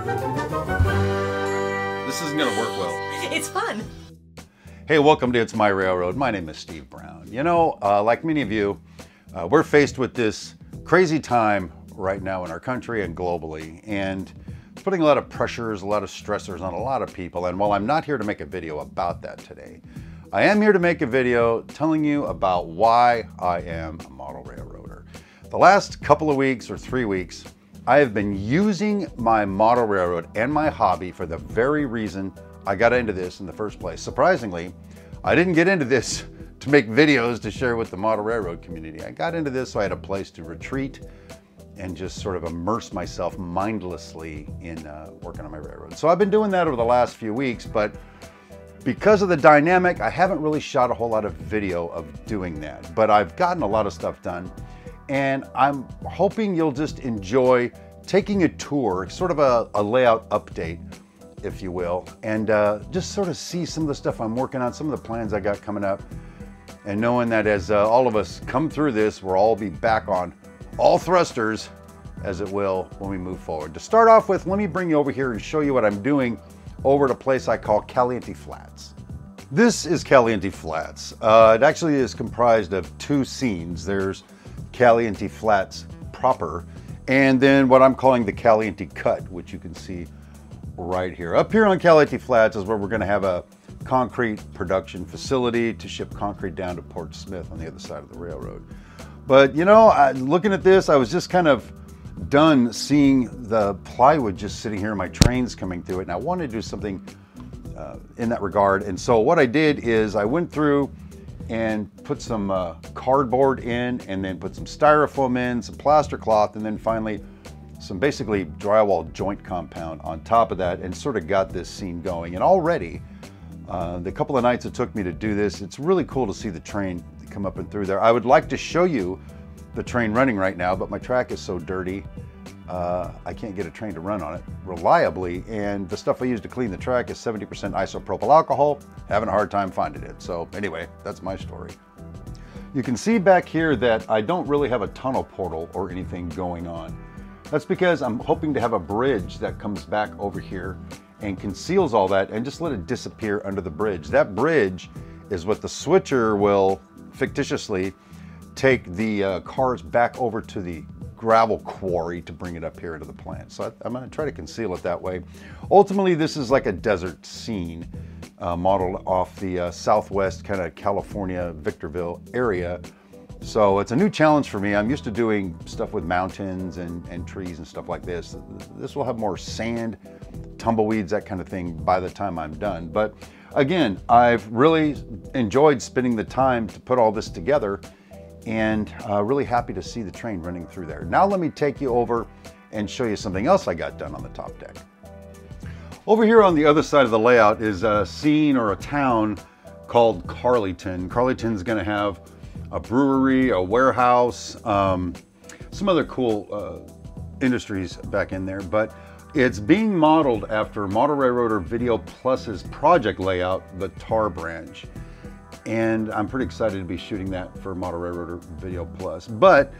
This isn't gonna work well. It's fun. Hey, welcome to It's My Railroad. My name is Steve Brown. You know, like many of you, we're faced with this crazy time right now in our country and globally, and it's putting a lot of pressures, a lot of stressors on a lot of people. And while I'm not here to make a video about that today, I am here to make a video telling you about why I am a model railroader. The last couple of weeks or 3 weeks, I have been using my model railroad and my hobby for the very reason I got into this in the first place. Surprisingly, I didn't get into this to make videos to share with the model railroad community. I got into this so I had a place to retreat and just sort of immerse myself mindlessly in working on my railroad. So I've been doing that over the last few weeks, but because of the dynamic, I haven't really shot a whole lot of video of doing that. But I've gotten a lot of stuff done, and I'm hoping you'll just enjoy taking a tour, sort of a layout update, if you will, and just sort of see some of the stuff I'm working on, some of the plans I got coming up, and knowing that as all of us come through this, we'll all be back on all thrusters, as it will, when we move forward. To start off with, let me bring you over here and show you what I'm doing over at a place I call Caliente Flats. This is Caliente Flats. It actually is comprised of two scenes. There's Caliente Flats proper, and then what I'm calling the Caliente Cut, which you can see right here. Up here on Caliente Flats is where we're going to have a concrete production facility to ship concrete down to Port Smith on the other side of the railroad. But you know, looking at this, I was just kind of done seeing the plywood just sitting here, my trains coming through it, and I wanted to do something in that regard. And so what I did is I went through and put some cardboard in, and then put some styrofoam in, some plaster cloth, and then finally some basically drywall joint compound on top of that, and sort of got this scene going. And already, the couple of nights it took me to do this, it's really cool to see the train come up and through there. I would like to show you the train running right now, but my track is so dirty, I can't get a train to run on it reliably, and the stuff I use to clean the track is 70% isopropyl alcohol. Having a hard time finding it. So anyway, that's my story. You can see back here that I don't really have a tunnel portal or anything going on. That's because I'm hoping to have a bridge that comes back over here and conceals all that and just let it disappear under the bridge. That bridge is what the switcher will fictitiously take the cars back over to the gravel quarry to bring it up here into the plant. So I'm going to try to conceal it that way. Ultimately, this is like a desert scene modeled off the southwest kind of California, Victorville area. So it's a new challenge for me. I'm used to doing stuff with mountains and trees and stuff like this. This will have more sand, tumbleweeds, that kind of thing by the time I'm done. But again, I've really enjoyed spending the time to put all this together, and really happy to see the train running through there. Now let me take you over and show you something else I got done on the top deck. Over here on the other side of the layout is a scene or a town called Carleton. Carleton's gonna have a brewery, a warehouse, some other cool industries back in there, but it's being modeled after Model Railroader Video Plus's project layout, the Tar Branch. And I'm pretty excited to be shooting that for Model Railroader Video Plus. But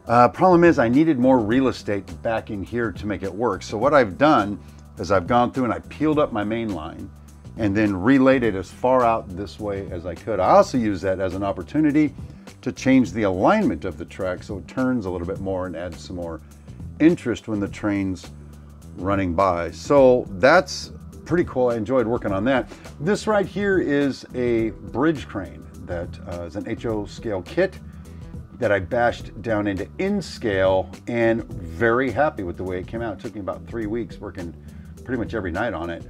problem is I needed more real estate back in here to make it work. So what I've done is I've gone through and I peeled up my main line and then relayed it as far out this way as I could. I also use that as an opportunity to change the alignment of the track so it turns a little bit more and adds some more interest when the train's running by. So that's pretty cool. I enjoyed working on that. This right here is a bridge crane that is an HO scale kit that I bashed down into N scale, and very happy with the way it came out. It took me about 3 weeks working pretty much every night on it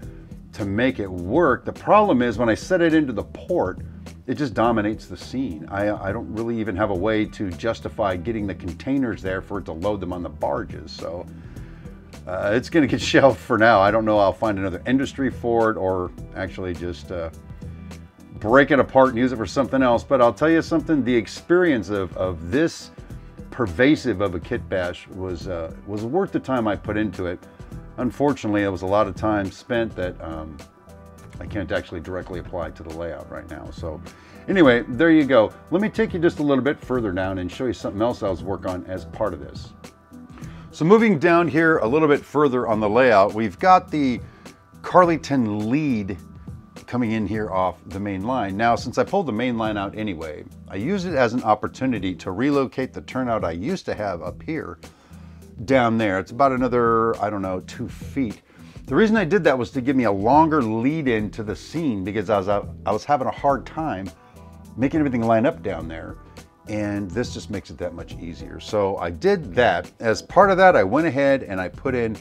to make it work. The problem is when I set it into the port, it just dominates the scene. I don't really even have a way to justify getting the containers there for it to load them on the barges. So it's gonna get shelved for now. I don't know, I'll find another industry for it or actually just break it apart and use it for something else. But I'll tell you something, the experience of this pervasive of a kit bash was worth the time I put into it. Unfortunately, it was a lot of time spent that I can't actually directly apply to the layout right now. So anyway, there you go. Let me take you just a little bit further down and show you something else I was working on as part of this. So moving down here a little bit further on the layout, we've got the Carleton lead coming in here off the main line. Now, since I pulled the main line out anyway, I used it as an opportunity to relocate the turnout I used to have up here down there. It's about another, I don't know, 2 feet. The reason I did that was to give me a longer lead in to the scene, because I was having a hard time making everything line up down there. And this just makes it that much easier. So I did that. As part of that, I went ahead and I put in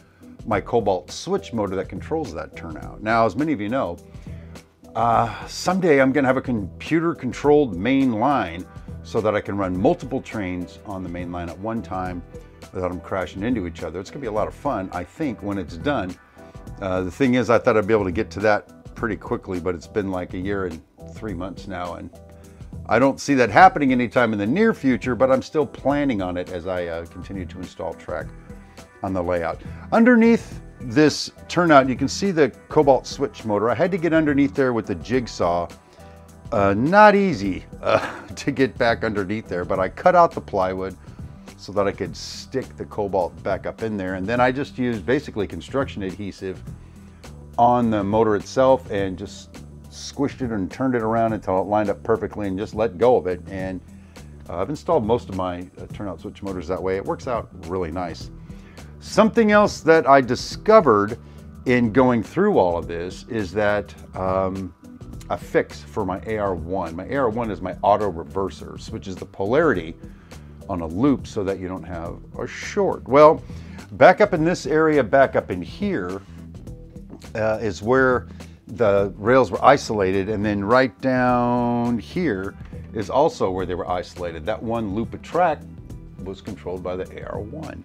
my cobalt switch motor that controls that turnout. Now, as many of you know, someday I'm gonna have a computer controlled main line so that I can run multiple trains on the main line at one time without them crashing into each other. It's gonna be a lot of fun, I think, when it's done. The thing is, I thought I'd be able to get to that pretty quickly, but it's been like 1 year and 3 months now, and I don't see that happening anytime in the near future, but I'm still planning on it as I continue to install track on the layout. Underneath this turnout, you can see the cobalt switch motor. I had to get underneath there with the jigsaw. Not easy to get back underneath there, but I cut out the plywood so that I could stick the cobalt back up in there. And then I just used basically construction adhesive on the motor itself and just squished it and turned it around until it lined up perfectly and just let go of it. And I've installed most of my turnout switch motors that way. It works out really nice. Something else that I discovered in going through all of this is that a fix for my AR1. My AR1 is my auto reverser, switches the polarity on a loop so that you don't have a short. Well, back up in this area, back up in here is where the rails were isolated, and then right down here is also where they were isolated. That one loop of track was controlled by the AR1.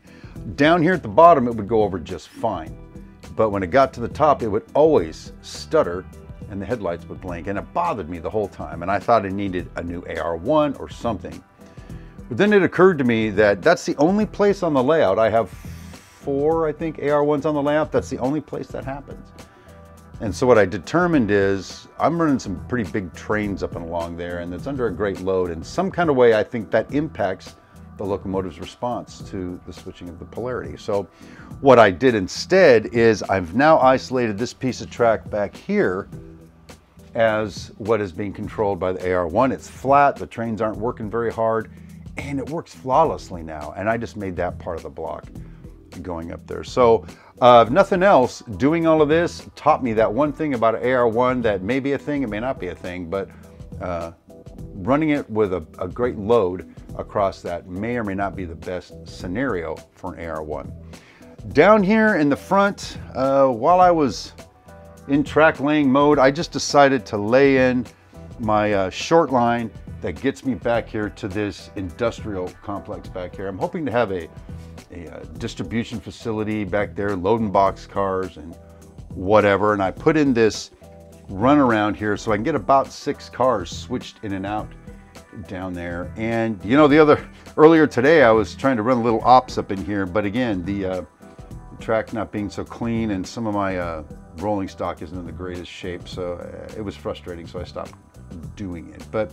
Down here at the bottom, it would go over just fine. But when it got to the top, it would always stutter and the headlights would blink, and it bothered me the whole time. And I thought I needed a new AR1 or something. But then it occurred to me that that's the only place on the layout. I have 4, I think, AR1s on the layout. That's the only place that happens. And so what I determined is I'm running some pretty big trains up and along there, and it's under a great load. In some kind of way, I think that impacts the locomotive's response to the switching of the polarity. So what I did instead is I've now isolated this piece of track back here as what is being controlled by the AR1. It's flat, the trains aren't working very hard, and it works flawlessly now. And I just made that part of the block going up there. So if nothing else, doing all of this taught me that one thing about an AR1 that may be a thing, it may not be a thing, but running it with a great load across that may or may not be the best scenario for an AR1. Down here in the front, while I was in track laying mode, I just decided to lay in my short line that gets me back here to this industrial complex back here. I'm hoping to have a distribution facility back there, loading box cars and whatever. And I put in this run around here so I can get about 6 cars switched in and out down there. And you know, earlier today I was trying to run a little ops up in here, but again, the track not being so clean and some of my rolling stock isn't in the greatest shape, so it was frustrating, so I stopped doing it. But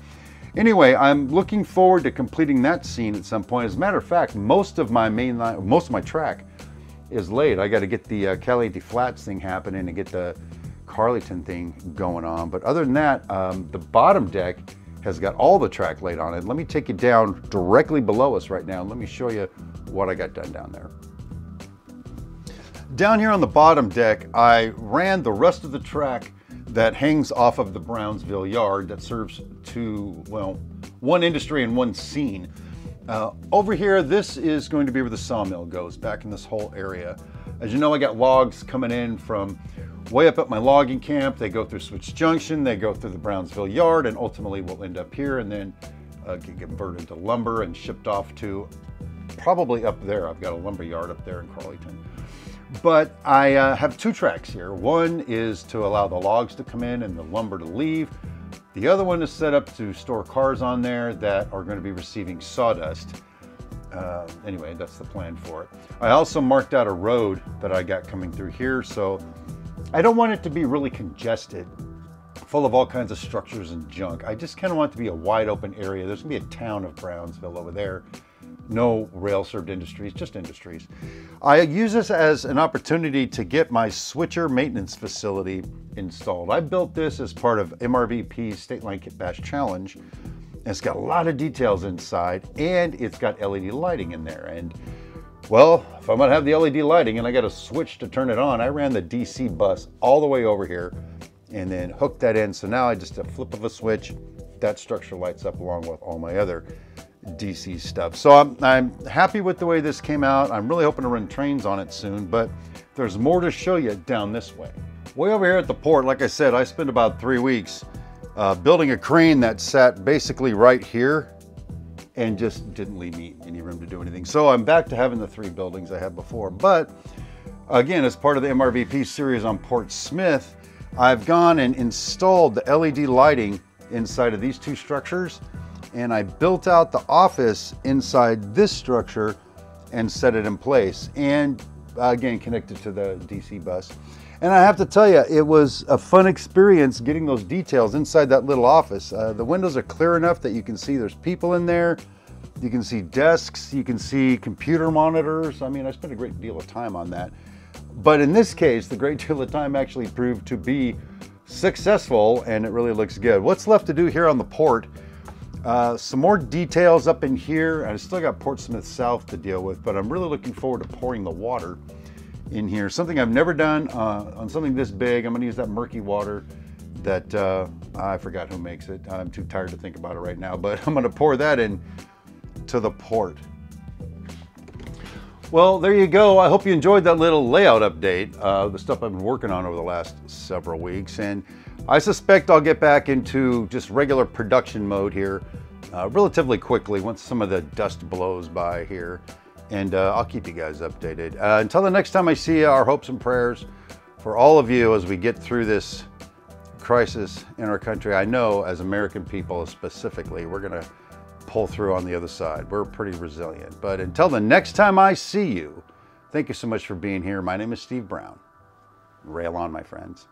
anyway, I'm looking forward to completing that scene at some point. As a matter of fact, most of my main line, most of my track is laid. I got to get the Caliente Flats thing happening and get the Carleton thing going on. But other than that, the bottom deck has got all the track laid on it. Let me take you down directly below us right now and let me show you what I got done down there. Down here on the bottom deck, I ran the rest of the track that hangs off of the Brownsville yard that serves to, well, one industry and one scene. Over here, this is going to be where the sawmill goes, back in this whole area. As you know, I got logs coming in from way up at my logging camp. They go through Switch Junction, they go through the Brownsville yard, and ultimately will end up here and then get converted into lumber and shipped off to probably up there. I've got a lumber yard up there in Carleton. But I have 2 tracks here. One is to allow the logs to come in and the lumber to leave. The other one is set up to store cars on there that are going to be receiving sawdust. Anyway, that's the plan for it. I also marked out a road that I got coming through here, so I don't want it to be really congested, full of all kinds of structures and junk. I just kind of want it to be a wide open area. There's going to be a town of Brownsville over there. No rail served industries, just industries. I use this as an opportunity to get my switcher maintenance facility installed. I built this as part of MRVP's State Line Kit Bash Challenge. It's got a lot of details inside, and it's got LED lighting in there. And well, if I'm gonna have the LED lighting and I got a switch to turn it on, I ran the DC bus all the way over here and then hooked that in. So now I just a flip of a switch, that structure lights up along with all my other DC stuff. So I'm happy with the way this came out. I'm really hoping to run trains on it soon, but there's more to show you down this way. Way over here at the port, like I said, I spent about 3 weeks building a crane that sat basically right here and just didn't leave me any room to do anything. So I'm back to having the 3 buildings I had before. But again, as part of the MRVP series on Port Smith, I've gone and installed the LED lighting inside of these 2 structures, and I built out the office inside this structure and set it in place, and again connected to the DC bus. And I have to tell you, it was a fun experience getting those details inside that little office. The windows are clear enough that you can see there's people in there. You can see desks, you can see computer monitors. I mean, I spent a great deal of time on that. But in this case, the great deal of time actually proved to be successful, and it really looks good. What's left to do here on the port? Some more details up in here. I still got Port Smith South to deal with, but I'm really looking forward to pouring the water in here. Something I've never done on something this big. I'm gonna use that murky water that I forgot who makes it. I'm too tired to think about it right now, but I'm gonna pour that in to the port. Well, there you go. I hope you enjoyed that little layout update, the stuff I've been working on over the last several weeks. And I suspect I'll get back into just regular production mode here relatively quickly once some of the dust blows by here. And I'll keep you guys updated. Until the next time I see you, our hopes and prayers for all of you as we get through this crisis in our country. I know as American people specifically, we're gonna pull through on the other side. We're pretty resilient. But until the next time I see you, thank you so much for being here. My name is Steve Brown. Rail on, my friends.